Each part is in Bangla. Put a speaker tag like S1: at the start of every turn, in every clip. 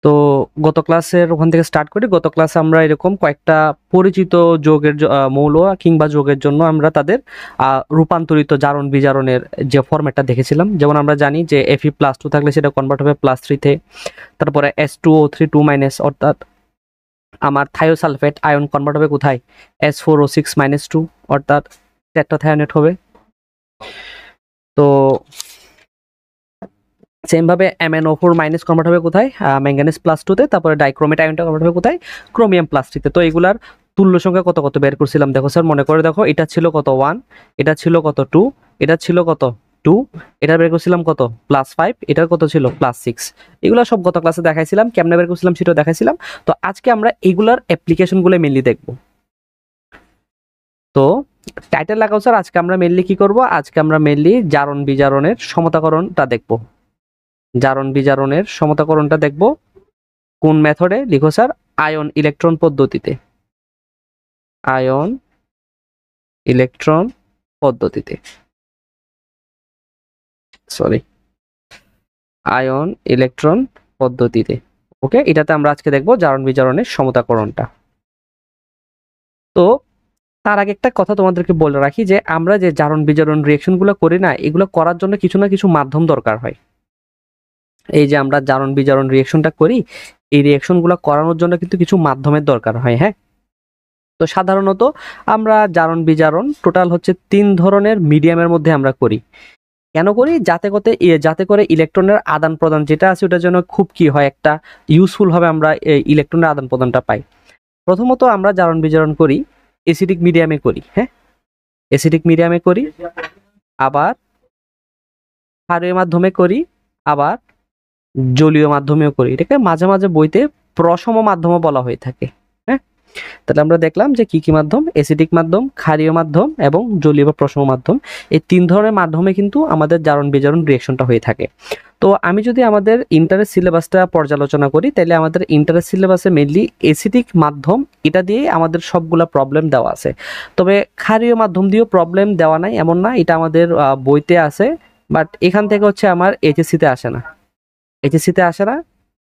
S1: তো গত ক্লাসের ওখান থেকে স্টার্ট করি। গত ক্লাসে আমরা এরকম কয়েকটা পরিচিত যৌগের মৌল কিংবা যৌগের জন্য আমরা তাদের রূপান্তরিত জারণ বিজারণের যে ফরম্যাটটা দেখেছিলাম। যেমন আমরা জানি যে Fe+2 থাকলে সেটা কনভার্ট হবে +3 তে, তারপরে S2O3 2- অর্থাৎ আমার থায়োসালফেট আয়ন কনভার্ট হবে কোথায়, S4O6-2 অর্থাৎ টেট্রাথায়োনেট হবে। তো সেম ভাবে MnO4- কনভার্ট হবে কোথায়, ম্যাঙ্গানিজ +2 তে, তারপরে ডাইক্রোমেট আয়নটা কনভার্ট হবে কোথায়, ক্রোমিয়াম +3 তে। তো এগুলার তুল্য সংখ্যা কত কত বের করছিলাম দেখো স্যার, মনে করে দেখো, এটা ছিল কত 1, এটা ছিল কত 2, এটা ছিল কত 2, এটা বের করছিলাম কত +5, এটার কত ছিল +6। এগুলো সব গত ক্লাসে দেখাইছিলাম, কেমনে বের করছিলাম সেটাও দেখাইছিলাম। তো আজকে আমরা এগুলার অ্যাপ্লিকেশনগুলো মেনলি দেখব। তো টাইটেল লাগাও স্যার, আজকে আমরা মেনলি কি করব, আজকে আমরা মেনলি জারণ বিজারণের সমতাকরণটা দেখব। জারণ বিজারণের সমতাকরণটা দেখব কোন মেথডে, লিখো স্যার আয়ন ইলেকট্রন পদ্ধতিতে। আয়ন ইলেকট্রন পদ্ধতিতে, সরি, আয়ন ইলেকট্রন পদ্ধতিতে। ওকে, এটাতে আমরা আজকে দেখব জারণ বিজারণের সমতাকরণটা। তো তার আগে একটা কথা তোমাদেরকে বলে রাখি যে আমরা যে জারণ বিজারণ রিঅ্যাকশনগুলো করি না, এগুলো করার জন্য কিছু না কিছু মাধ্যম দরকার হয়। এই যে আমরা জারণ বিজারণ রিঅ্যাকশনটা করি, এই রিঅ্যাকশনগুলো করানোর জন্য কিন্তু কিছু মাধ্যমের দরকার হয়। হ্যাঁ, তো সাধারণত আমরা জারণ বিজারণ টোটাল হচ্ছে 3 ধরনের মিডিয়ামের মধ্যে আমরা করি। কেন করি, যাতে করে ইলেকট্রনের আদান প্রদান যেটা আছে ওটার জন্য খুব কি হয়, একটা ইউজফুল হবে, আমরা ইলেকট্রনের আদান প্রদানটা পাই। প্রথমত আমরা জারণ বিজারণ করি অ্যাসিডিক মিডিয়ামে করি। হ্যাঁ, অ্যাসিডিক মিডিয়ামে করি, আবার ক্ষারীয় মাধ্যমে করি, আবার জলীয় মাধ্যমেও করি। এটাকে মাঝে মাঝে বইতে প্রসম মাধ্যমও বলা হয়ে থাকে। হ্যাঁ, তাহলে আমরা দেখলাম যে কি কি মাধ্যম, অ্যাসিডিক মাধ্যম, ক্ষারীয় মাধ্যম এবং জলীয় বা প্রসম মাধ্যম। এই 3 ধরনের মাধ্যমে কিন্তু আমাদের জারণ বিজারণ রিঅ্যাকশনটা হয়ে থাকে। তো আমি যদি আমাদের ইন্টারের সিলেবাসটা পর্যালোচনা করি, তাহলে আমাদের ইন্টারের সিলেবাসে মেইনলি অ্যাসিডিক মাধ্যম, এটা দিয়ে আমাদের সবগুলা প্রবলেম দেওয়া আছে। তবে ক্ষারীয় মাধ্যম দিয়েও প্রবলেম দেওয়া নাই এমন না, এটা আমাদের বইতে আছে, বাট এখান থেকে হচ্ছে আমার এইচএসসিতে আসে না, এইচএসসিতে আসে না।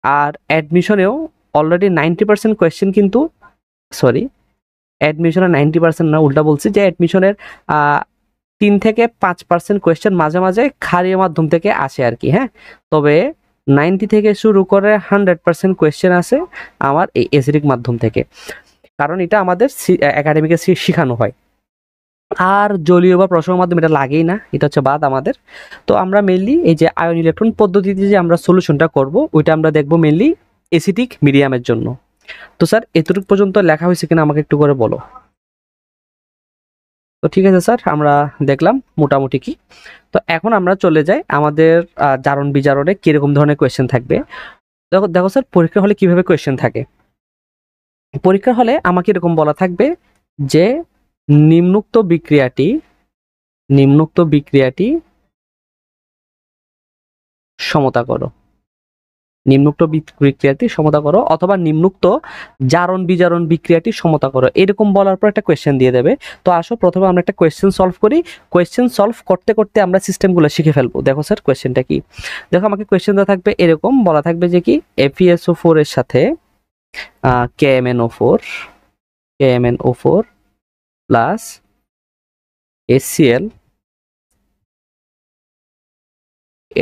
S1: আর অ্যাডমিশনেও অলরেডি 90% কোয়েশ্চেন কিন্তু, সরি, অ্যাডমিশনের 90% না, উল্টা বলছি, যে অ্যাডমিশনের 3 থেকে 5% কোয়েশ্চেন মাঝে মাঝে ক্ষারীয় মাধ্যম থেকে আসে আর কি। হ্যাঁ, তবে 90 থেকে শুরু করে 100% কোয়েশ্চেন আসে আমার এই অ্যাসিডিক মাধ্যম থেকে, কারণ এটা আমাদের একাডেমিকে শেখানো হয়। আর জলীয় বা প্রসম মাধ্যম এটা লাগেই না, এটা হচ্ছে বাদ আমাদের। তো আমরা মেইনলি এই যে আয়ন ইলেকট্রন পদ্ধতিতে যে আমরা সলিউশনটা করব, ওইটা আমরা দেখব মেইনলি অ্যাসিডিক মিডিয়ামের জন্য। তো স্যার এতটুকু পর্যন্ত লেখা হয়েছে কিনা আমাকে একটু করে বলো। তো ঠিক আছে স্যার, আমরা দেখলাম মোটামুটি কি। তো এখন আমরা চলে যাই আমাদের জারণ বিজারণে কিরকম ধরনের কোয়েশ্চেন থাকবে। দেখো দেখো স্যার, পরীক্ষা হলে কিভাবে কোয়েশ্চেন থাকে। পরীক্ষার হলে আমাকে এরকম বলা থাকবে যে নিম্নোক্ত বিক্রিয়াটি সমতা করো, নিম্নোক্ত বিক্রিয়াটি সমতা করো, অথবা নিম্নোক্ত জারণ বিজারণ বিক্রিয়াটি সমতা করো, এরকম বলার পর একটা কোয়েশ্চেন দিয়ে দেবে। তো আসো প্রথমে আমরা একটা কোয়েশ্চেন সলভ করি। কোয়েশ্চেন সলভ করতে করতে আমরা সিস্টেমগুলো শিখে ফেলবো। দেখো স্যার কোয়েশ্চেনটা কি, দেখো আমাকে কোয়েশ্চেন দেওয়া থাকবে এরকম, বলা থাকবে যে কি FeSO4 এর সাথে KMnO4 প্লাস HCl,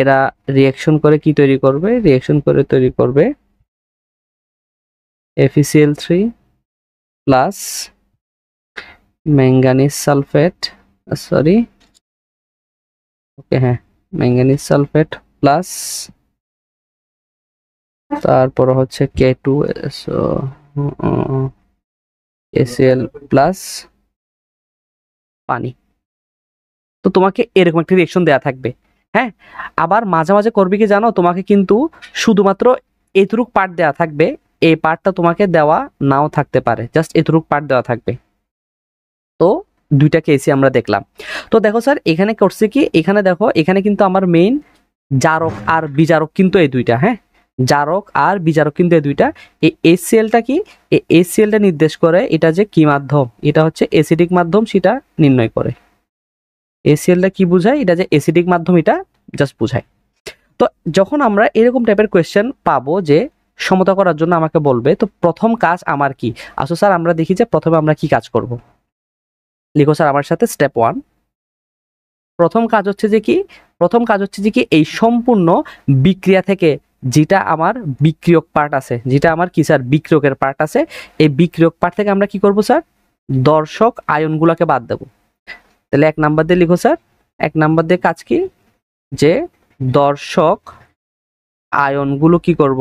S1: এরা রিঅ্যাকশন করে কি তৈরি করবে, রিঅ্যাকশন করে তৈরি করবে FeCl3 plus manganese sulphate, sorry, okay, হ্যাঁ, ম্যাঙ্গানিজ সালফেট প্লাস, তারপর হচ্ছে K2SO4 প্লাস পানি। তো তোমাকে এরকম একটা রিঅ্যাকশন দেয়া থাকবে। হ্যাঁ, আবার মাঝে মাঝে করবে কি জানো, তোমাকে কিন্তু শুধুমাত্র এতটুক পার্ট দেওয়া থাকবে, এই পার্টটা তোমাকে দেওয়া নাও থাকতে পারে, জাস্ট এতটুক পার্ট দেওয়া থাকবে। তো দুইটা কেসই আমরা দেখলাম। তো দেখো স্যার এখানে করছে কি, এখানে দেখো, এখানে কিন্তু আমার মেইন জারক আর বিজারক কিন্তু এই দুইটা। হ্যাঁ, জারক আর বিজারক কিন্তু এই দুইটা। এই HClটা কি, এই HClটা নির্দেশ করে এটা যে কি মাধ্যম, এটা হচ্ছে অ্যাসিডিক মাধ্যম, সেটা নির্ণয় করে। HClটা কি বোঝায়, এটা যে অ্যাসিডিক মাধ্যম, এটা জাস্ট বোঝায়। তো যখন আমরা এরকম টাইপের কোয়েশ্চেন পাবো যে সমতা করার জন্য আমাকে বলবে তো প্রথম কাজ আমার কি। আসো স্যার আমরা দেখি যে প্রথমে আমরা কি কাজ করব। লিখো স্যার আমার সাথে স্টেপ 1। প্রথম কাজ হচ্ছে যে কি, প্রথম কাজ হচ্ছে যে কি এই সম্পূর্ণ বিক্রিয়া থেকে যেটা আমার বিক্রিয়ক পার্ট আছে, যেটা আমার কি স্যার বিক্রিয়কের পার্ট আছে, এই বিক্রিয়ক পার্ট থেকে আমরা কি করব স্যার, দর্শক আয়নগুলোকে বাদ দেব। তাহলে 1 নাম্বার দিয়ে লিখো স্যার, 1 নাম্বার দিয়ে কাজ কি, যে দর্শক আয়নগুলো কি করব,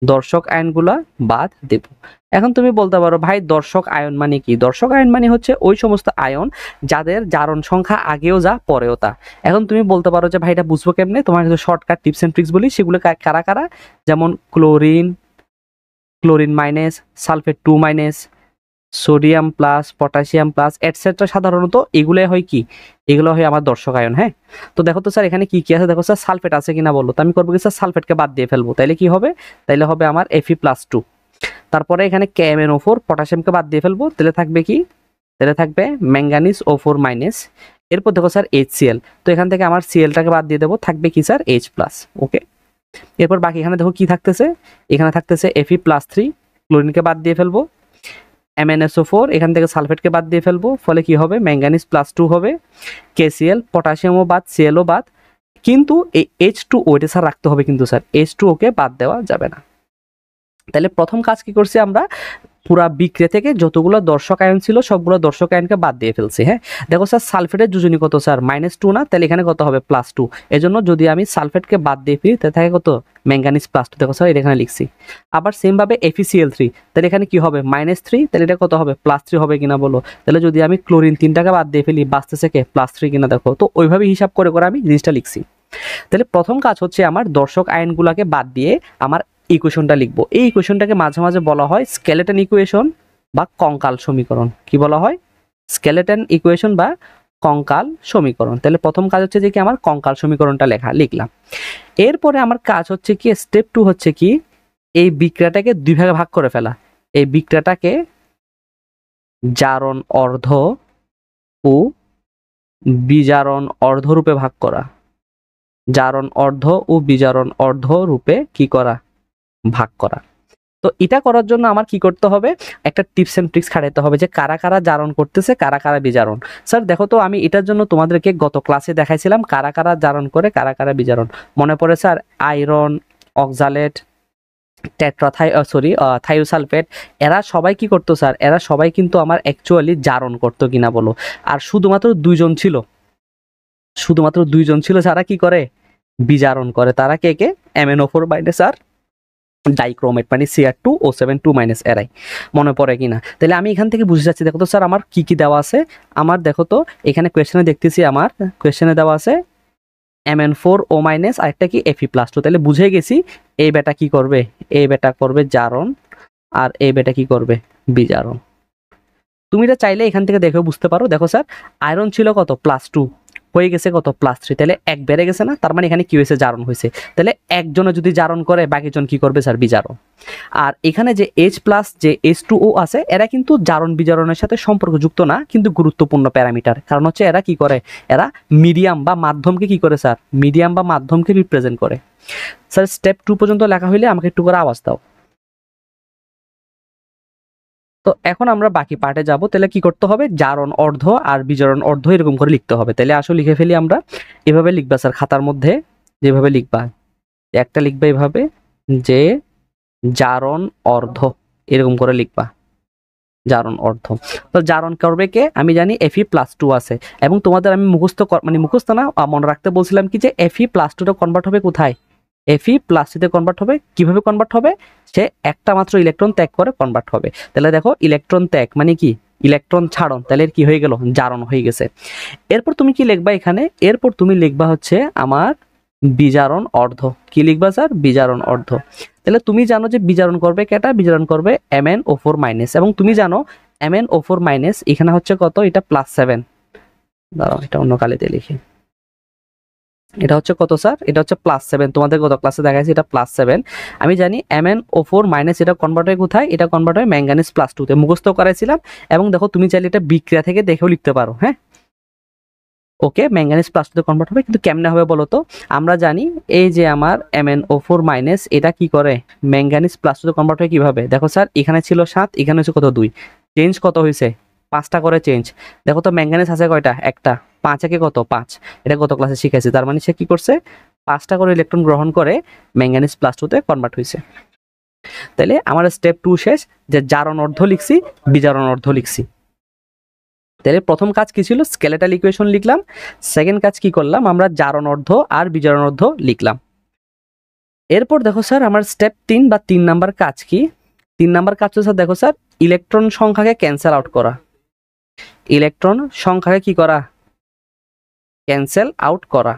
S1: দর্শক আয়নগুলা বাদ দেব। এখন তুমি বলতে পারো ভাই দর্শক আয়ন মানে কি? দর্শক আয়ন মানে হচ্ছে ওই সমস্ত আয়ন যাদের জারণ সংখ্যা আগেও যা পরেও তা। এখন তুমি বলতে পারো যে ভাই এটা বুঝবো কেমনে, তোমার কিছু শর্টকাট টিপস এন্ড ট্রিক্স বলি, সেগুলো কারা কারা, যেমন chlorine, chlorine minus, sulphate 2 minus, sodium plus, potassium plus etcetera, সাধারণত এগুলো হয় কি, এগুলো হয় আমার দর্শক আয়ন। হ্যাঁ, তো দেখো তো স্যার এখানে কি কি আছে, দেখো স্যার সালফেট আছে কিনা বলো, তো আমি করবো কি স্যার সালফেটকে বাদ দিয়ে ফেলবো, তাইলে কি হবে, তাইলে হবে আমার Fe+2। তারপরে এখানে KMnO4 পটাশিয়ামকে বাদ দিয়ে ফেলবো, তাহলে থাকবে কি, তাহলে থাকবে ম্যাঙ্গানিজ O4 মাইনাস। এরপর দেখো স্যার HCl, তো এখান থেকে আমার Clটাকে বাদ দিয়ে দেবো, থাকবে কি স্যার H+। ওকে, এরপর বাকি এখানে দেখো কি থাকতেছে, এখানে থাকতেছে Fe+3, ক্লোরিনকে বাদ দিয়ে ফেলবো, MnSO4 এখান থেকে সালফেটকে বাদ দিয়ে ফেলবো, ফলে কি হবে ম্যাঙ্গানিজ+2 হবে, KCl পটাশিয়ামও বাদ, Clও বাদ, কিন্তু এই H2O এটা স্যার রাখতে হবে, কিন্তু স্যার H2O কে বাদ দেওয়া যাবে না। তাহলে প্রথম কাজ কি করছি আমরা, পুরা বিক্রিয়া থেকে যতগুলো দর্শক আয়ন ছিল সবগুলো দর্শক আয়নকে বাদ দিয়ে ফেলছি। হ্যাঁ, দেখো স্যার সালফেটের যোজনী কত স্যার -2 না, তাহলে এখানে কত হবে +2। এজন্য যদি আমি সালফেটকে বাদ দিয়ে ফেলি তাহলে থাকে কত ম্যাঙ্গানিজ+2, দেখো স্যার এটা এখানে লিখছি। আবার সেম ভাবে FeCl3, তাহলে এখানে কি হবে -3, তাহলে এটা কত হবে +3 হবে কিনা বলো। তাহলে যদি আমি ক্লোরিন 3টাকে বাদ দিয়ে ফেলি বাঁচতেছে কে +3 কিনা দেখো, তো ওইভাবে হিসাব করে করে আমি জিনিসটা লিখছি। তাহলে প্রথম কাজ হচ্ছে আমার দর্শক আয়নগুলোকে বাদ দিয়ে আমার ইকুয়েশনটা লিখবো। এই ইকুয়েশনটাকে মাঝে মাঝে বলা হয় স্কেলেটন ইকুয়েশন বা কঙ্কাল সমীকরণ। কি বলা হয়, স্কেলেটন ইকুয়েশন বা কঙ্কাল সমীকরণ। তাহলে প্রথম কাজ হচ্ছে যে কি আমার কঙ্কাল সমীকরণটা লিখলাম। এরপরে আমার কাজ হচ্ছে কি স্টেপ 2 হচ্ছে কি এই বিক্রিয়াটাকে দুই ভাগে ভাগ করে ফেলা। এই বিক্রিয়াটাকে জারণ অর্ধ ও বিজারণ অর্ধ রূপে ভাগ করা, জারণ অর্ধ ও বিজারণ অর্ধ রূপে কি করা, ভাগ করা। তো এটা করার জন্য আমার কি করতে হবে, একটা টিপস এন্ড ট্রিক্স খাটাইতে হবে যে কারা কারা জারণ করতেছে, কারা কারা বিজারণ। স্যার দেখো তো আমি এটার জন্য তোমাদেরকে গত ক্লাসে দেখাইছিলাম কারা কারা জারণ করে কারা কারা বিজারণ, মনে পড়ে স্যার? আয়রন, অক্সালেট, থায়োসালফেট, এরা সবাই কি করতো স্যার, এরা সবাই কিন্তু আমার অ্যাকচুয়ালি জারণ করতো কিনা বলো। আর শুধুমাত্র দুইজন ছিল, শুধুমাত্র দুইজন ছিল যারা কি করে, বিজারণ করে। তারা কে কে, MnO4 মাইনাস আর ডাইক্রোমেট মানে Cr2O7 2- এরাই, মনে পড়ে কিনা। তাহলে আমি এখান থেকে বুঝে যাচ্ছি, দেখো তো স্যার আমার কি কি দেওয়া আছে। আমার দেখো তো এখানে কোয়েশ্চেনে দেখতেছি, আমার কোয়েশ্চেনে দেওয়া আছে Mn4O- আর একটা কি Fe+2। তাহলে বুঝে গেছি এই বেটা কি করবে, এই বেটা করবে জারণ আর এই বেটা কি করবে, বিজারণ। তুমি এটা চাইলে এখান থেকে দেখেও বুঝতে পারো। দেখো স্যার আয়রন ছিল কত +2, হয়ে গেছে কত +3, তাহলে এক বেড়ে গেছে না, তার মানে এখানে কি হয়েছে, জারণ হয়েছে। তাহলে একজনে যদি জারণ করে বাকিজন কি করবে স্যার, বিজারণ। আর এখানে যে H+ যে H2O আছে এরা কিন্তু জারণ বিজারণের সাথে সম্পর্কযুক্ত না, কিন্তু গুরুত্বপূর্ণ প্যারামিটার। কারণ হচ্ছে এরা কি করে, এরা মিডিয়াম বা মাধ্যমকে কি করে স্যার, মিডিয়াম বা মাধ্যমকে রিপ্রেজেন্ট করে। স্যার স্টেপ 2 পর্যন্ত লেখা হইলে আমাকে একটু করে আওয়াজ দাও। তো এখন আমরা বাকি পার্টে যাব। তাহলে কি করতে হবে, জারণ অর্ধ আর বিজারণ অর্ধ এরকম করে লিখতে হবে। তাহলে আসলে লিখে ফেলি আমরা, এভাবে লিখবা স্যার খাতার মধ্যে, যেভাবে লিখবা, একটা লিখবা এভাবে যে জারণ অর্ধ, এরকম করে লিখবা জারণ অর্ধ। তো জারণ করবে কে, আমি জানি Fe+2 আছে, এবং তোমাদের আমি মুখস্থ মানে মুখস্থ না, মনে রাখতে বলছিলাম কি যে Fe+2টা কনভার্ট হবে কোথায়, Fe+2 তে কনভার্ট হবে। কিভাবে কনভার্ট হবে, সে একটা মাত্র ইলেকট্রন ত্যাগ করে কনভার্ট হবে। তাহলে দেখো ইলেকট্রন ত্যাগ মানে কি, ইলেকট্রন ছাড়ন, তাহলে কি হয়ে গেল, জারণ হয়ে গেছে। এরপর তুমি কি লিখবা এখানে, এরপর তুমি লিখবা হচ্ছে আমার বিজারণ অর্ধ। কি লিখবা স্যার, বিজারণ অর্ধ। তাহলে তুমি জানো যে বিজারণ করবে কেটা, বিজারণ করবে MnO4-, এবং তুমি জানো MnO4- এখানে হচ্ছে কত, এটা +7। দাঁড়াও এটা অন্য কালিতে লিখি, এটা হচ্ছে কত স্যার, এটা হচ্ছে +7। তোমাদের গত ক্লাসে দেখাইছি এটা +7। আমি জানি MnO4- এটা কনভার্ট হয় কোথায়, এটা কনভার্ট হয় ম্যাঙ্গানিজ+2 তে, মুখস্থ করাইছিলাম। এবং দেখো তুমি চাইলে এটা বিক্রিয়া থেকে দেখেও লিখতে পারো। হ্যাঁ, ওকে ম্যাঙ্গানিজ প্লাস টুতে কনভার্ট হবে, কিন্তু কেমনে হবে বলো তো? আমরা জানি এই যে আমার MnO4 মাইনাস এটা কি করে ম্যাঙ্গানিজ প্লাস টুতে কনভার্ট হয় কিভাবে? দেখো স্যার এখানে ছিল 7, এখানে হচ্ছে কত 2, চেঞ্জ কত হয়েছে 5টা করে চেঞ্জ। দেখো তো ম্যাঙ্গানিজ আছে কয়টা? একটা, 5 একে কত 5, এটা গত ক্লাসে শিখাইছি। তার মানে সে কি করছে 5টা করে ইলেকট্রন গ্রহণ করে ম্যাঙ্গানিজ প্লাস টুতে কনভার্ট হয়েছে। তাহলে আমার স্টেপ 2 শেষ, যে জারণ অর্ধ লিখছি, বিজারণ অর্ধ লিখছি। তাহলে প্রথম কাজ কি ছিল? স্কেলেটাল ইকুয়েশন লিখলাম। সেকেন্ড কাজ কি করলাম? আমরা জারণ অর্ধ আর বিজারণ অর্ধ লিখলাম। এরপর দেখো স্যার আমার স্টেপ 3 বা 3 নাম্বার কাজ কি? 3 নাম্বার কাজ হচ্ছে দেখো স্যার ইলেকট্রন সংখ্যাকে ক্যান্সেল আউট করা। ইলেকট্রন সংখ্যাকে কি করা? ক্যান্সেল আউট করা।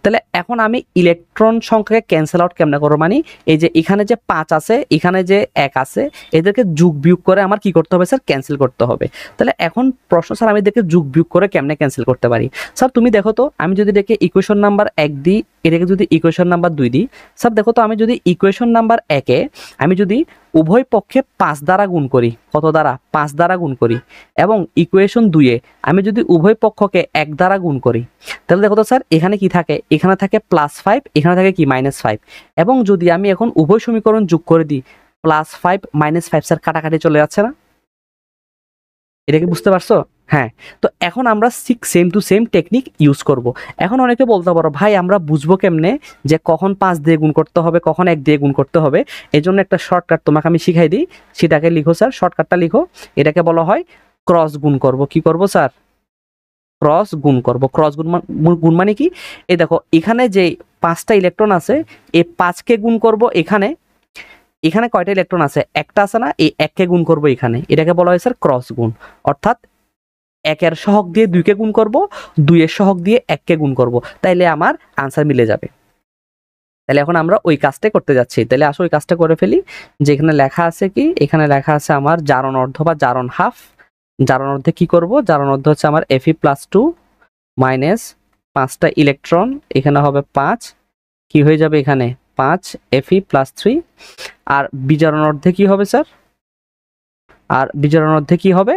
S1: তাহলে এখন আমি ইলেকট্রন সংখ্যাকে ক্যান্সেল আউট কেমনে করবো? মানে এই যে এখানে যে 5 আছে, এখানে যে 1 আছে, এদেরকে যোগ বিয়োগ করে আমার কি করতে হবে স্যার? ক্যান্সেল করতে হবে। তাহলে এখন প্রশ্ন স্যার আমি এদেরকে যোগ বিয়োগ করে কেমনে ক্যান্সেল করতে পারি? স্যার তুমি দেখো তো, আমি যদি এটাকে ইকুয়েশন নাম্বার 1 দিই, এটাকে যদি ইকুয়েশন নাম্বার 2 দিই, স্যার দেখো তো আমি যদি ইকুয়েশন নাম্বার 1 এ আমি যদি উভয় পক্ষে 5 দ্বারা গুণ করি, কত দ্বারা? 5 দ্বারা গুণ করি, এবং ইকুয়েশন 2 এ আমি যদি উভয় পক্ষকে 1 দ্বারা গুণ করি, তাহলে দেখো তো স্যার এখানে কি থাকে? এখানে থাকে +5, এখানে থাকে কি -5। এবং যদি আমি এখন উভয় সমীকরণ যোগ করে দিই, +5 -5 স্যার কাটাকাটি চলে যাচ্ছে না? এটা কি বুঝতে পারছো? হ্যাঁ। তো এখন আমরা same to same technique use করব। এখন অনেকে বলতে পারো ভাই আমরা বুঝবো কেমনে যে কখন 5 দিয়ে গুণ করতে হবে, কখন 1 দিয়ে গুণ করতে হবে? এই জন্য একটা শর্টকাট তোমাকে আমি শিখাই দিই, সেটাকে লিখো স্যার, শর্টকাটটা লিখো। এটাকে বলা হয় ক্রস গুণ করব। কি করব স্যার? ক্রস গুণ করব। ক্রস গুণ মানে কি? এই দেখো এখানে যে 5টা ইলেকট্রন আছে, এই 5কে গুণ করব এখানে। এখানে কয়টা ইলেকট্রন আছে? একটা আছে না? এই 1কে গুণ করব এখানে। এটাকে বলা হয় স্যার ক্রস গুণ। অর্থাৎ 1 এর সহগ দিয়ে 2কে গুণ করব, 2 এর সহগ দিয়ে 1কে গুণ করব, তাইলে আমার আনসার মিলে যাবে। তাহলে এখন আমরা ওই কাজটাই করতে যাচ্ছি। তাহলে আসলে ওই কাজটা করে ফেলি। যে এখানে লেখা আছে কি? এখানে লেখা আছে আমার জারণ অর্ধ বা জারণ হাফ। জারণ অর্ধে কি করব? জারণ অর্ধ হচ্ছে আমার Fe+2 মাইনাস 5টা ইলেকট্রন, এখানে হবে 5, কি হয়ে যাবে এখানে 5 Fe+3। আর বিজারণ অর্ধে কি হবে স্যার? আর বিজারণ অর্ধে কি হবে?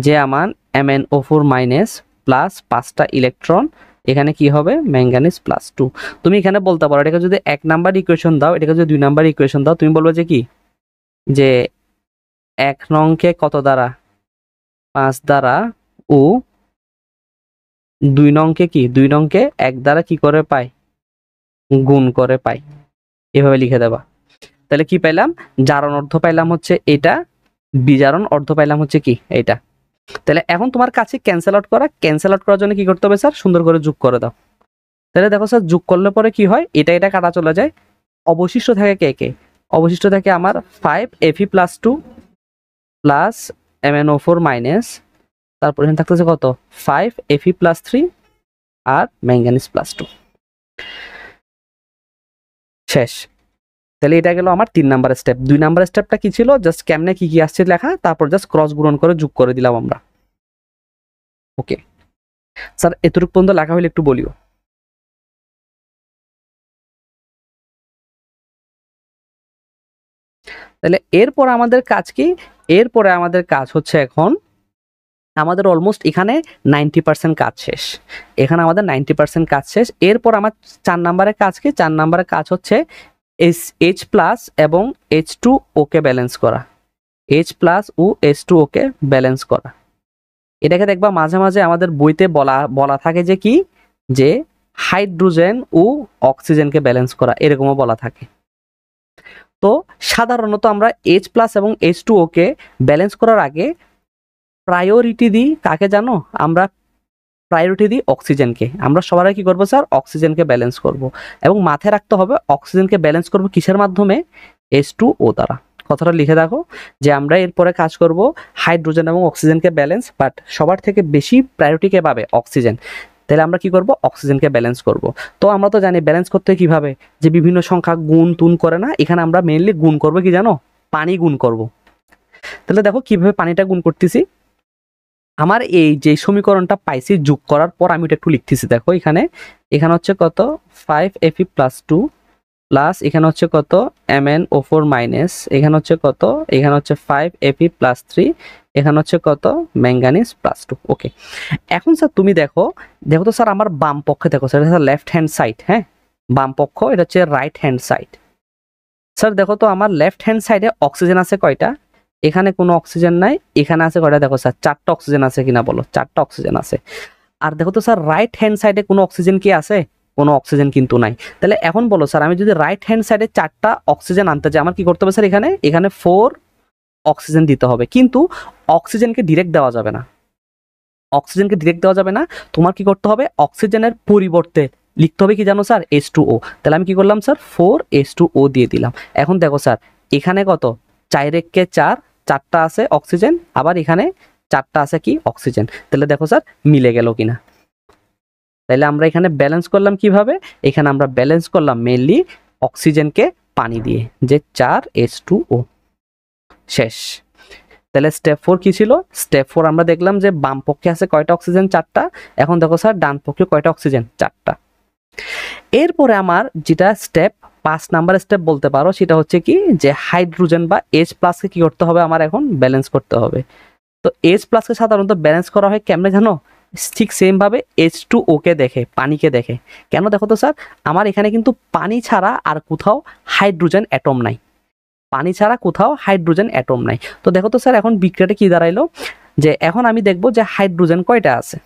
S1: যে আমার MnO4 মাইনাস প্লাস 5টা ইলেকট্রন, এখানে কি হবে? ম্যাঙ্গানিজ +2। তুমি এখানে বলতে পারো এটাকে যদি 1 নাম্বার ইকুয়েশন দাও, এটাকে যদি 2 নাম্বার ইকুয়েশন দাও, তুমি বলবে যে কি? যে 1 নংকে কত দ্বারা? 5 দ্বারা, ও 2 নংকে কি? 2 নংকে 1 দ্বারা কি করে পাই? গুণ করে পাই। এভাবে লিখে দেবা। তাহলে কি পাইলাম? জারণ অর্ধ পাইলাম হচ্ছে এটা, বিজারণ অর্ধ পাইলাম হচ্ছে কি? এটা। তাহলে এখন তোমার কাছে ক্যান্সেল আউট করা। ক্যান্সেল আউট করার জন্য কি করতে হবে স্যার? সুন্দর করে যোগ করে দাও। তাহলে দেখো স্যার যোগ করলে পরে কি হয়? এটা কাটা চলে যায়। অবশিষ্ট থাকে কে কে? অবশিষ্ট থাকে আমার 5 Fe+2 প্লাস MnO4 মাইনাস, তারপর এখানে থাকতেছে কত? 5 Fe+3 আর ম্যাঙ্গানিজ +2। শেষ। তাহলে এটা গেল আমার 3 নাম্বার স্টেপ। 2 নাম্বার স্টেপটা কি ছিল? জাস্ট কেমনে কি কি আসছে লেখা, তারপর জাস্ট ক্রস গুণন করে যোগ করে দিলাম আমরা। ওকে স্যার, এতটুকু পর্যন্ত লেখা হলে একটু বলিও। তাহলে এরপর আমাদের কাজ কি? এরপরে আমাদের কাজ হচ্ছে এখন আমাদের অলমোস্ট এখানে 90% কাজ শেষ। এখানে আমাদের 90% কাজ শেষ। এরপর আমার 4 নাম্বারের কাজ কি? 4 নাম্বারের কাজ হচ্ছে H+ এবং H2O কে ব্যালেন্স করা। H+ ও H2O কে ব্যালেন্স করা। এটাকে দেখবা মাঝে মাঝে আমাদের বইতে বলা থাকে যে কি? যে হাইড্রোজেন ও অক্সিজেনকে ব্যালেন্স করা, এরকমও বলা থাকে। তো সাধারণত আমরা H+ এবং H2O কে ব্যালেন্স করার আগে প্রায়োরিটি দিই কাকে জানো? আমরা প্রায়োরিটি দিই অক্সিজেনকে। আমরা সবাই কি করবো স্যার? অক্সিজেনকে ব্যালেন্স করব। এবং মাথায় রাখতে হবে অক্সিজেনকে ব্যালেন্স করব কিসের মাধ্যমে? H2O দ্বারা। কথাটা লিখে রাখো যে আমরা এরপরে কাজ করব হাইড্রোজেন এবং অক্সিজেনকে ব্যালেন্স, বাট সবার থেকে বেশি প্রায়োরিটি কে পাবে? অক্সিজেন। তাহলে আমরা কি করব? অক্সিজেনকে ব্যালেন্স করব। তো আমরা তো জানি ব্যালেন্স করতে কিভাবে, যে বিভিন্ন সংখ্যা গুণ তুন করে না, এখানে আমরা মেইনলি গুণ করব কি জানো? পানি গুণ করব। তাহলে দেখো কিভাবে পানিটা গুণ করতেছি। আমার এই যে সমীকরণটা পাইছি যোগ করার পর আমি এটা একটু লিখতেছি। দেখো এখানে হচ্ছে কত? 5 Fe+2 প্লাস এখানে হচ্ছে কত MnO4 মাইনাস, এখানে হচ্ছে কত, এখানে হচ্ছে 5Fe প্লাস 3, এখানে হচ্ছে কত ম্যাঙ্গানিজ প্লাস 2। ওকে, এখন স্যার তুমি দেখো, দেখো তো স্যার আমার বাম পক্ষে দেখো স্যার, এটা লেফট হ্যান্ড সাইড, হ্যাঁ বাম পক্ষ, এটা হচ্ছে রাইট হ্যান্ড সাইড। স্যার দেখো তো আমার লেফট হ্যান্ড সাইডে অক্সিজেন আছে কয়টা, এখানে কোনো অক্সিজেন নাই, এখানে আছে কয়টা দেখো স্যার, 4টা অক্সিজেন আছে কিনা বলো, 4টা অক্সিজেন আছে। আর দেখো তো স্যার রাইট হ্যান্ড সাইডে কোনো অক্সিজেন কি আছে, কোনো অক্সিজেন কিন্তু নাই। তাহলে এখন বলো স্যার, আমি যদি রাইট হ্যান্ড সাইডে 4টা অক্সিজেন আনতে চাই, আমার কি করতে হবে স্যার, এখানে এখানে 4 অক্সিজেন দিতে হবে, কিন্তু অক্সিজেনকে ডিরেক্ট দেওয়া যাবে না, অক্সিজেনকে ডিরেক্ট দেওয়া যাবে না, তোমার কি করতে হবে, অক্সিজেনের পরিবর্তে লিখতে হবে কি জানো স্যার, H2O। তাহলে আমি কি করলাম স্যার, 4H2O দিয়ে দিলাম। এখন দেখো স্যার এখানে কত, 4 × 4, 4টা আছে অক্সিজেন, আবার এখানে 4টা আছে কি অক্সিজেন। তাহলে দেখো স্যার মিলে গেল কিনা। তাহলে আমরা এখানে ব্যালেন্স করলাম কিভাবে, এখানে আমরা ব্যালেন্স করলাম মেইনলি অক্সিজেনকে পানি দিয়ে, যে 4H2O। শেষ। তাহলে স্টেপ 4 কি ছিল, স্টেপ 4 আমরা দেখলাম যে বাম পক্ষে আছে কয়টা অক্সিজেন, 4টা। এখন দেখো স্যার ডান পক্ষে কয়টা অক্সিজেন, 4টা। এরপরে আমার যেটা স্টেপ 5 নাম্বার স্টেপ বলতে পারো, সেটা হচ্ছে কি যে হাইড্রোজেন বা H+ কে কি করতে হবে, আমার এখন ব্যালেন্স করতে হবে। তো H+ কে সাধারণত ব্যালেন্স করা হয় কেমনে জানো, ঠিক সেম ভাবে H2O কে দেখে, পানিকে দেখে। কেন দেখো তো স্যার, আমার এখানে কিন্তু পানি ছাড়া আর কোথাও হাইড্রোজেন অ্যাটম নাই, পানি ছাড়া কোথাও হাইড্রোজেন অ্যাটম নাই। তো দেখো তো স্যার এখন বিক্রিয়াটা কি দাঁড়াইলো, যে এখন আমি দেখব যে হাইড্রোজেন কয়টা আছে।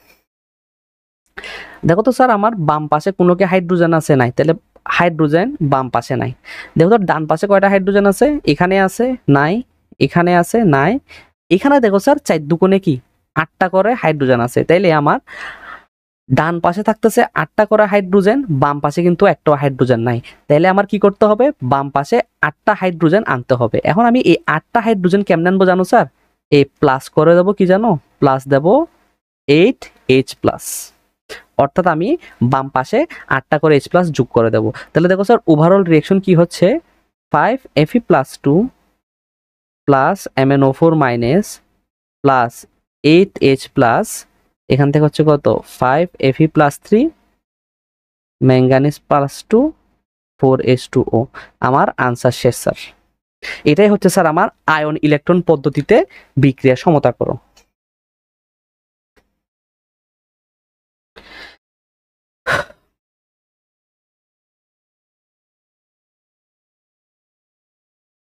S1: দেখো তো স্যার আমার বাম পাশে কোনো কি হাইড্রোজেন আছে, নাই, তাহলে হাইড্রোজেন বাম পাশে নাই। দেখো তো ডান পাশে কয়টা হাইড্রোজেন আছে, এখানে আছে নাই, এখানে আছে নাই, এখানে দেখো স্যার 4 দুগুণে কি 8টা করে হাইড্রোজেন আছে। তাইলে আমার ডান পাশে থাকতেছে 8টা করে হাইড্রোজেন, বাম পাশে কিন্তু একটাও হাইড্রোজেন নাই। তাহলে আমার কি করতে হবে, বাম পাশে 8টা হাইড্রোজেন আনতে হবে। এখন আমি এই 8টা হাইড্রোজেন কেমনে আনবো জানো স্যার, এই প্লাস করে দেবো, কি জানো, প্লাস দেব 8H+, অর্থাৎ আমি বাম পাশে 8টা করে H+ যোগ করে দেবো। তাহলে দেখো স্যার ওভারঅল রিয়েকশন কি হচ্ছে, 5Fe+2 plus MnO4 minus plus 8H+, এখান থেকে হচ্ছে কত 5Fe+3 ম্যাঙ্গানিজ প্লাস 2 4H2O। আমার আনসার শেষ স্যার। এটাই হচ্ছে স্যার আমার আয়ন ইলেকট্রন পদ্ধতিতে বিক্রিয়া সমতাকরণ।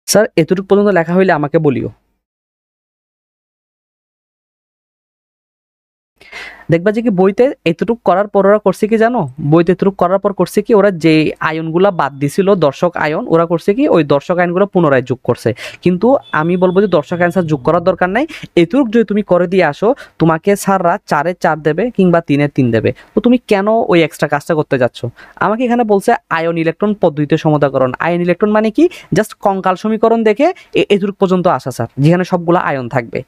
S1: স্যার এতটুকু পর্যন্ত লেখা হইলে আমাকে বলিও। দেখবা যে কি বইতে এতটুকু করার পর ওরা করছে কি জানো, বইতে এতটুকু করার পর করছে কি, ওরা যে আয়নগুলা বাদ দিছিল দর্শক আয়ন, ওরা করছে কি ওই দর্শক আয়নগুলো পুনরায় যোগ করছে। কিন্তু আমি বলবো যে দর্শক আয়ন স্যার যোগ করার দরকার নাই, এতটুকু যদি তুমি করে দিয়ে আসো, তোমাকে স্যাররা 4-এ 4 দেবে কিংবা 3-এ 3 দেবে। তো তুমি কেন ওই এক্সট্রা কাজটা করতে যাচ্ছ। আমাকে এখানে বলছে আয়ন ইলেকট্রন পদ্ধতিতে সমতাকরণ। আয়ন ইলেকট্রন মানে কি, জাস্ট কঙ্কাল সমীকরণ দেখে এতটুকু পর্যন্ত আসা স্যার, যেখানে সবগুলো আয়ন থাকবে।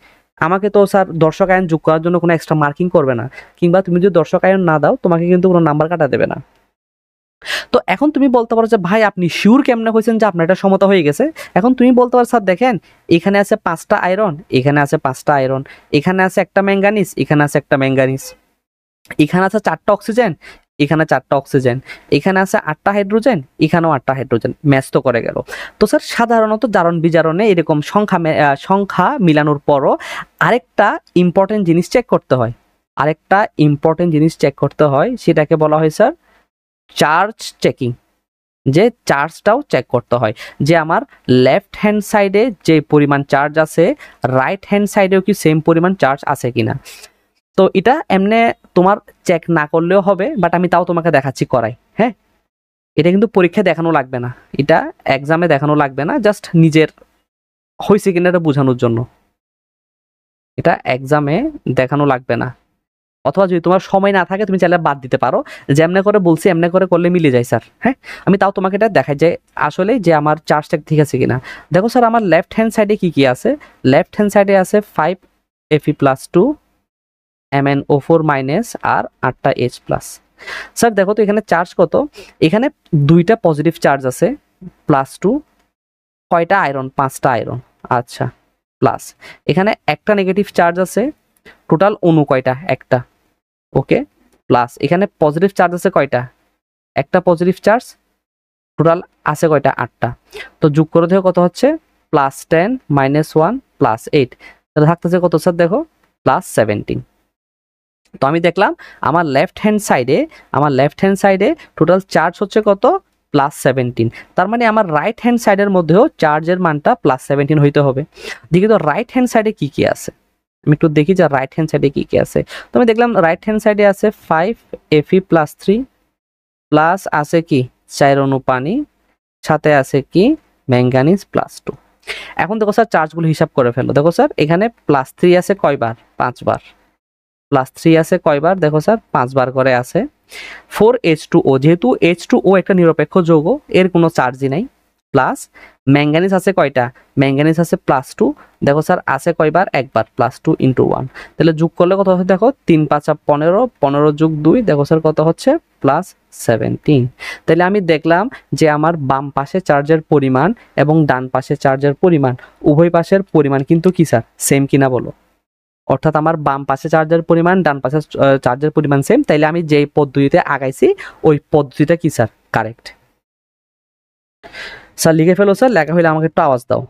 S1: আমাকে তো স্যার দর্শক আয়ন যোগ করার জন্য কোনো এক্সট্রা মার্কিং করবে না, কিংবা তুমি যদি দর্শক আয়ন না দাও তোমাকে কিন্তু কোনো নাম্বার কাটা দেবে না। তো এখন তুমি বলতে পারো যে ভাই আপনি শিওর কেমনে হয়েছেন যে আপনার এটা সমতা হয়ে গেছে। এখন তুমি বলতে পারো স্যার দেখেন এখানে আছে 5টা আয়রন, এখানে আছে 5টা আয়রন, এখানে আছে একটা ম্যাঙ্গানিজ, এখানে আছে একটা ম্যাঙ্গানিজ, এখানে আছে 4টা অক্সিজেন, এখানে 4টা অক্সিজেন, এখানে আছে 8টা হাইড্রোজেন, এখানেও 8টা হাইড্রোজেন, ম্যাচ তো করে গেল। তো স্যার সাধারণত জারণ বিজারণে এরকম সংখ্যা মিলানোর পরও আরেকটা ইম্পর্টেন্ট জিনিস চেক করতে হয়, আরেকটা ইম্পর্টেন্ট জিনিস চেক করতে হয়, সেটাকে বলা হয় স্যার চার্জ চেকিং। যে চার্জটাও চেক করতে হয়, যে আমার লেফট হ্যান্ড সাইডে যে পরিমাণ চার্জ আছে, রাইট হ্যান্ড সাইডেও কি সেম পরিমাণ চার্জ আছে কিনা। তো এটা এমনে তোমার চেক না করলেও হবে, বাট আমি তাও তোমাকে দেখাচ্ছি করাই, হ্যাঁ। এটা কিন্তু পরীক্ষায় দেখানো লাগবে না, এটা এক্সামে দেখানো লাগবে না, জাস্ট নিজের হয়েছে কিনা এটা বোঝানোর জন্য, এটা এক্সামে দেখানো লাগবে না। অথবা যদি তোমার সময় না থাকে তুমি চাইলে বাদ দিতে পারো, যে এমনি করে বলছি এমনি করে করলে মিলে যায় স্যার, হ্যাঁ। আমি তাও তোমাকে এটা দেখাই যে আসলে যে আমার চার্জটা ঠিক আছে কিনা। দেখো স্যার আমার লেফট হ্যান্ড সাইডে কি কি আছে, লেফট হ্যান্ড সাইডে আছে 5Fe+2 MnO4 মাইনাস আর 8টা H+। স্যার দেখো তো এখানে চার্জ কত, এখানে 2টা পজিটিভ চার্জ আছে +2, কয়টা আয়রন, 5টা আয়রন, আচ্ছা প্লাস এখানে একটা নেগেটিভ চার্জ আছে, টোটাল অণু কয়টা, একটা, ওকে প্লাস এখানে পজিটিভ চার্জ আছে কয়টা, একটা পজিটিভ চার্জ টোটাল আছে কয়টা 8টা। তো যোগ করে দেখো কত হচ্ছে +10 -1 +8, তাহলে থাকতেছে কত স্যার দেখো +17। তো আমি দেখলাম আমার লেফট হ্যান্ড সাইডে টোটাল চার্জ হচ্ছে কত +17। তার মানে আমার রাইট হ্যান্ড সাইডের মধ্যেও চার্জের মানটা +17 হইতে হবে। দেখি তো রাইট হ্যান্ড সাইডে কি কি আছে, আমি একটু দেখি যে রাইট হ্যান্ড সাইডে কি কি আছে। তো আমি দেখলাম রাইট হ্যান্ড সাইডে আছে 5 Fe+3 প্লাস আছে কি 4 অণু পানি, সাথে আছে কি ম্যাঙ্গানিজ +2। এখন দেখো স্যার চার্জগুলো হিসাব করে ফেলো। দেখো স্যার এখানে +3 আছে কয়বার 5 বার, +3 আছে কয়বার দেখো স্যার 5 বার করে আছে। 4H2O, যেহেতু H2O একটা নিরপেক্ষ যৌগ এর কোনো চার্জই নাই, প্লাস ম্যাঙ্গানিজ আছে কয়টা, ম্যাঙ্গানিজ আছে +2, দেখো স্যার আছে কয়বার একবার, +2 × 1, তাহলে যোগ করলে কত হচ্ছে দেখো 3 5 15, 15 + 2 দেখো স্যার কত হচ্ছে +17। তাহলে আমি দেখলাম যে আমার বাম পাশে চার্জের পরিমাণ এবং ডান পাশে চার্জের পরিমাণ উভয় পাশের পরিমাণ কিন্তু কি স্যার সেম কিনা বলো, অর্থাৎ আমার বাম পাশে চার্জের পরিমাণ ডান পাশে চার্জের পরিমাণ সেম, তাইলে আমি যেই পদ্ধতিতে আগাইছি ওই পদ্ধতিটা কি স্যার কারেক্ট। স্যার লিখে ফেলো স্যার, লেখা হইলে আমাকে একটু আওয়াজ দাও।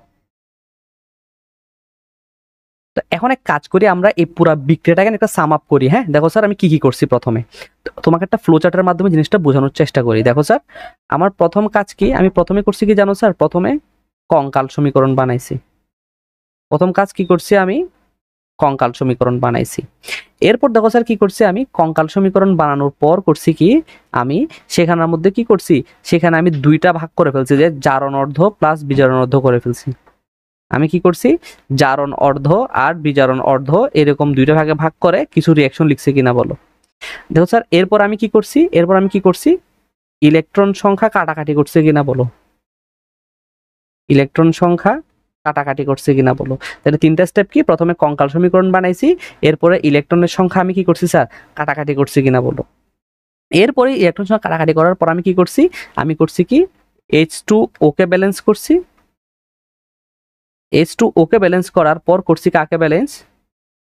S1: তো এখন এক কাজ করি, আমরা এই পুরো বিক্রিয়াটাকে একটা সাম আপ করি। হ্যাঁ দেখো স্যার আমি কি কি করছি, প্রথমে তোমাকে একটা ফ্লো চার্টের মাধ্যমে জিনিসটা বোঝানোর চেষ্টা করি। দেখো স্যার আমার প্রথম কাজ কি, আমি প্রথমে করছি কি জানো স্যার, প্রথমে কঙ্কাল সমীকরণ বানাইছি। প্রথম কাজ কি করছি আমি, কঙ্কাল সমীকরণ বানাইছি। এরপর দেখো স্যার কি করছি আমি, কঙ্কাল সমীকরণ বানানোর পর করছি কি আমি সেখানের মধ্যে কি করছি, সেখানে আমি দুইটা ভাগ করে ফেলছি, যে জারণ অর্ধ প্লাস বিজারণ অর্ধ করে ফেলছি। আমি কি করছি জারণ অর্ধ আর বিজারণ অর্ধ এরকম দুইটা ভাগে ভাগ করে কিছু রিঅ্যাকশন লিখছি কিনা বলো। দেখো স্যার এরপর আমি কি করছি ইলেকট্রন সংখ্যা কাটাকাটি করছে কিনা বলো, ইলেকট্রন সংখ্যা কাটাকাটি করছে কিনা বলো। তাহলে তিনটা স্টেপ কি, প্রথমে কঙ্কাল সমীকরণ বানাইছি, এরপরে ইলেকট্রনের সংখ্যা আমি কি করছি স্যার কাটাকাটি করছি কিনা বলো। এরপরে ইলেকট্রন সংখ্যা কাটাকাটি করার পর আমি কি করছি, আমি করছি কি H2O কে ব্যালেন্স করছি, H2O কে ব্যালেন্স করার পর করছি কাকে ব্যালেন্স,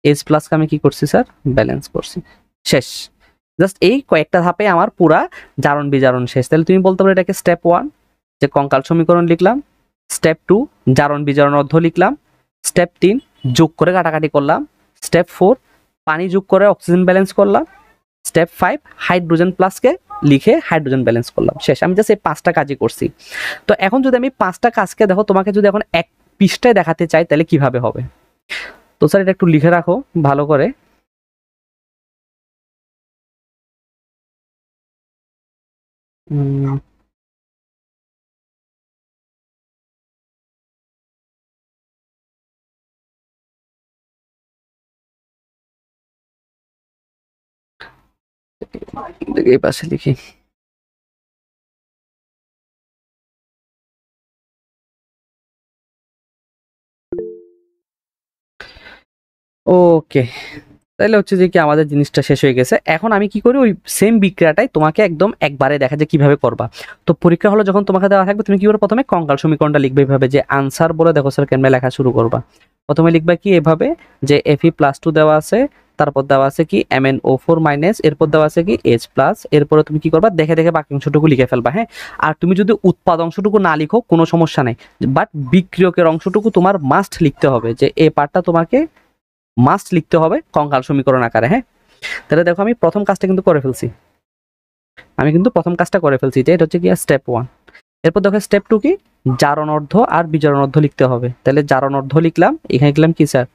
S1: H+ কে আমি কি করছি স্যার ব্যালেন্স করছি। শেষ, জাস্ট এই কয়েকটা ধাপে আমার পুরা জারণ বিজারণ শেষ। তাহলে তুমি বলতে পারো এটাকে স্টেপ 1 যে কঙ্কাল সমীকরণ লিখলাম, স্টেপ 2 জারণ বিজারণ অর্ধ লিখলাম, স্টেপ 3 যোগ করে কাটাকাটি করলাম, স্টেপ 4 পানি যোগ করে অক্সিজেন ব্যালেন্স করলাম, স্টেপ 5 হাইড্রোজেন প্লাসকে লিখে হাইড্রোজেন ব্যালেন্স করলাম। শেষ, আমি জাস্ট এই 5টা কাজই করছি। তো এখন যদি আমি 5টা কাজকে দেখো তোমাকে যদি এখন এক পৃষ্ঠায় দেখাতে চাই তাহলে কিভাবে হবে। তো স্যার এটা একটু লিখে রাখো ভালো করে। এই পাশে লিখি। ওকে, তাহলে হচ্ছে যে কি আমাদের জিনিসটা শেষ হয়ে গেছে। এখন আমি কি করি, ওই সেম বিক্রিয়াটাই তোমাকে একদম একবারে দেখা যায় কিভাবে করবা। তো পরীক্ষা হলো যখন তোমাকে দেওয়া থাকবে তুমি কি করে প্রথমে কঙ্কাল সমীকরণটা লিখবে এভাবে, যে আনসার বলে দেখো স্যার কেমনে লেখা শুরু করবা। প্রথমে লিখবা কি এভাবে যে Fe+2 দেওয়া আছে, তারপর দেওয়া আছে কি MnO4-, এরপর দেওয়া আছে কি H+, এরপরে তুমি কি করবা দেখে দেখে বাকি অংশটুকু লিখে ফেলবা। হ্যাঁ, আর তুমি যদি উৎপাদ অংশটুকু না লিখো কোনো সমস্যা নেই, বাট বিক্রিয়কের অংশটুকু তোমার মাস্ট লিখতে হবে, যে এই পার্টটা তোমাকে মাস্ট লিখতে হবে কঙ্কাল সমীকরণ আকারে। হ্যাঁ, তাহলে দেখো আমি প্রথম কাজটা কিন্তু করে ফেলছি, যে এটা হচ্ছে কি স্টেপ 1। এরপর দেখো স্টেপ 2 কি জারণ অর্ধ আর বিজারণ অর্ধ লিখতে হবে। তাহলে জারণ অর্ধ লিখলাম, এখানে লিখলাম কি স্যার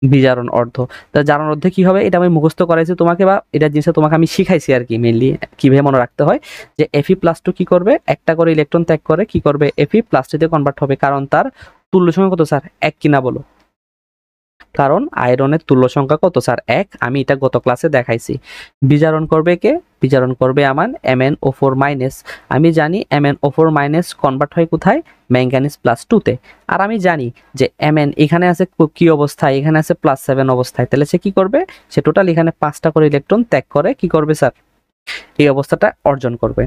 S1: বিজারণ অর্ধ। তাহলে জারণ অর্ধে কি হবে এটা আমি মুখস্থ করাইছি তোমাকে, বা এটা জিনিসটা তোমাকে আমি শিখাইছি আর কি, মেইনলি কিভাবে মনে রাখতে হয় যে Fe+2 কি করবে একটা করে ইলেকট্রন ত্যাগ করে কি করবে Fe+2 তে কনভার্ট হবে, কারণ তার তুল্য সংখ্যা কত স্যার 1 কিনা বলো, কারণ আয়রনের তুল্য সংখ্যা কত স্যার 1, আমি এটা গত ক্লাসে দেখাইছি। বিজারণ করবে কে, বিজারণ করবে আমার MnO4-, আমি জানি MnO4- কনভার্ট হয় কোথায় ম্যাঙ্গানিজ +2 তে, আর আমি জানি যে Mn এখানে আছে কি অবস্থায়, এখানে আছে +7 অবস্থায়, তাহলে সে কি করবে, সে টোটাল এখানে 5টা করে ইলেকট্রন ত্যাগ করে কি করবে স্যার এই অবস্থাটা অর্জন করবে।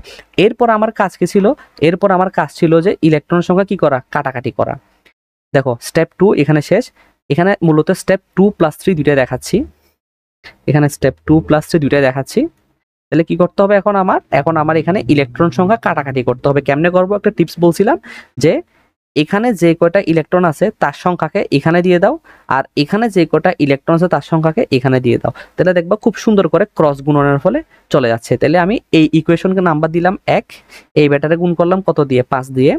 S1: এরপর আমার কাজ কি ছিল, এরপর আমার কাজ ছিল যে ইলেকট্রন সংখ্যা কি করা কাটাকাটি করা। দেখো স্টেপ 2 এখানে শেষ, এখানে মূলত স্টেপ 2+3 দুইটাই দেখাচ্ছি, এখানে স্টেপ 2+3 দুইটাই দেখাচ্ছি। তাহলে কি করতে হবে এখন আমার এখানে ইলেকট্রন সংখ্যা কাটাকাটি করতে হবে। কেমনে করবো, একটা টিপস বলছিলাম যে এখানে যে কয়টা ইলেকট্রন আছে তার সংখ্যাকে এখানে দিয়ে দাও, আর এখানে যে কয়টা ইলেকট্রন আছে তার সংখ্যাকে এখানে দিয়ে দাও, তাহলে দেখবা খুব সুন্দর করে ক্রস গুণনের ফলে চলে যাচ্ছে। তাহলে আমি এই ইকুয়েশনকে নাম্বার দিলাম 1, এই ব্যাটারে গুণ করলাম কত দিয়ে, 5 দিয়ে।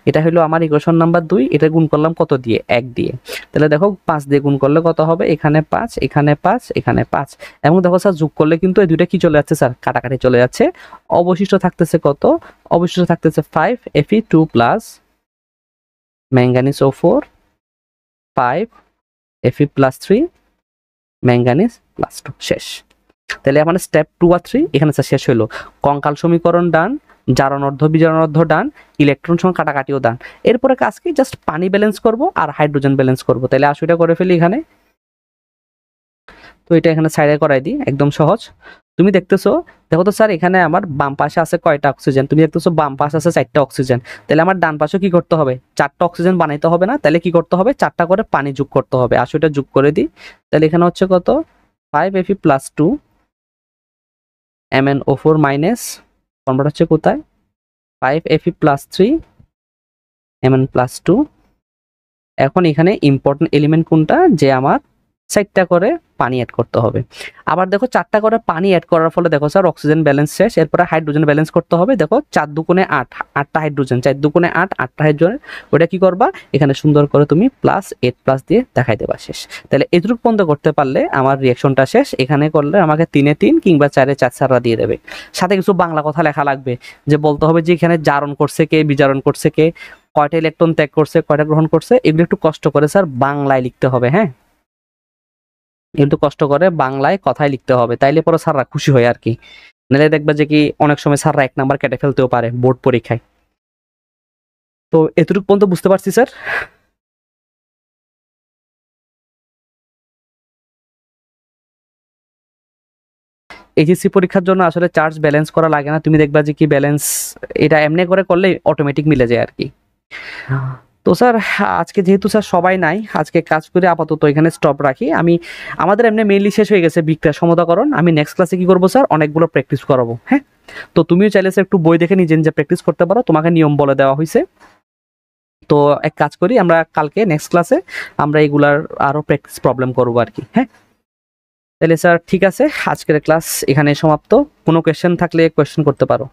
S1: এটা হলো আমার ইকুয়েশন নাম্বার 2, এটা গুণ করলাম কত দিয়ে, 1 দিয়ে। তাহলে দেখো 5 দিয়ে গুণ করলে কত হবে, এখানে 5, এখানে 5, এখানে 5, এবং দেখো স্যার যোগ করলে কিন্তু এই দুইটা কি চলে যাচ্ছে স্যার, কাটাকাটি চলে যাচ্ছে। অবশিষ্ট থাকতেছে কত, অবশিষ্ট থাকতেছে 5 Fe2 plus manganese O4 5 Fe plus 3 manganese plus 2, শেষ। তাহলে আমার স্টেপ 2 আর 3 এখানে শেষ হলো। কঙ্কাল সমীকরণ ডান, জারণ অর্ধ বিজারণ অর্ধ ডান, ইলেকট্রন সংখ্যা কাটাকাটিও ডান। এরপরে কাজ কি, জাস্ট পানি ব্যালেন্স করব আর হাইড্রোজেন ব্যালেন্স করব। তাহলে আসো এটা করে ফেলি এখানে। তো এটা এখানে সাইডে করাই দিই, একদম সহজ। তুমি দেখতেছো, দেখো তো স্যার এখানে আমার বাম পাশে আছে কয়টা অক্সিজেন, তুমি দেখতেছো বাম পাশে আছে 4টা অক্সিজেন। তাহলে আমার ডান পাশে কি করতে হবে, 4টা অক্সিজেন বানাইতে হবে না, তাহলে কি করতে হবে, 4টা করে পানি যোগ করতে হবে। আসো এটা যোগ করে দিই। তাহলে এখানে হচ্ছে কত, 5 Fe plus 2 MnO4 minus, convert হচ্ছে কোথায়, 5 Fe প্লাস 3 Mn প্লাস 2। এখন এখানে ইম্পর্টেন্ট এলিমেন্ট কোনটা, যে আমার 4টা করে পানি অ্যাড করতে হবে। আবার দেখো 4টা করে পানি অ্যাড করার ফলে দেখো স্যার অক্সিজেন ব্যালেন্স শেষ, এরপরে হাইড্রোজেন ব্যালেন্স করতে হবে। দেখো 4 দুগুণে 8, 8টা হাইড্রোজেন, 4 দুগুণে 8, 8টা হাইড্রোজেন। ওটা কি করবা, এখানে সুন্দর করে তুমি প্লাস 8 প্লাস দিয়ে দেখাই দেবা, শেষ। তাহলে এটুকু পর্যন্ত করতে পারলে আমার রিঅ্যাকশনটা শেষ। এখানে করলে আমাকে 3-এ 3 কিংবা 4-এ 4 সারা দিয়ে দেবে। সাথে কিছু বাংলা কথা লেখা লাগবে, যে বলতে হবে যে এখানে জারণ করছে কে, বিজারণ করছে কে, কয়টা ইলেকট্রন ত্যাগ করছে, কয়টা গ্রহণ করছে, এগুলো একটু কষ্ট করে স্যার বাংলায় লিখতে হবে। হ্যাঁ, একটু কষ্ট করে বাংলায় কথায় লিখতে হবে, তাইলে পরে স্যাররা খুশি হয় আর কি। নাহলে দেখবা যে কি অনেক সময় স্যাররা 1 নাম্বার কেটে ফেলতেও পারে বোর্ড পরীক্ষায়। তো এতটুকু পর্যন্ত বুঝতে পারছি স্যার। এইচএসসি পরীক্ষার জন্য আসলে চার্জ ব্যালেন্স করা লাগে না, তুমি দেখবা যে কি ব্যালেন্স এটা এমনি করে করলে অটোমেটিক মিলে যায় আর কি। তো স্যার আজকে যেহেতু স্যার সবাই নাই, আজকে কাজ করে আপাতত এখানে স্টপ রাখি। আমি আমাদের এমনি মেইনলি শেষ হয়ে গেছে বিক্রিয়া সমতাকরণ। আমি নেক্সট ক্লাসে কি করবো স্যার, অনেকগুলো প্র্যাকটিস করাবো। হ্যাঁ, তো তুমিও চাইলে স্যার একটু বই দেখে নিজে নিজে প্র্যাকটিস করতে পারো, তোমাকে নিয়ম বলে দেওয়া হয়েছে। তো এক কাজ করি, আমরা কালকে নেক্সট ক্লাসে আমরা এগুলার আরো প্র্যাকটিস প্রবলেম করবো আর কি। হ্যাঁ, তাহলে স্যার ঠিক আছে, আজকের ক্লাস এখানে সমাপ্ত। কোনো কোয়েশ্চেন থাকলে কোয়েশ্চেন করতে পারো।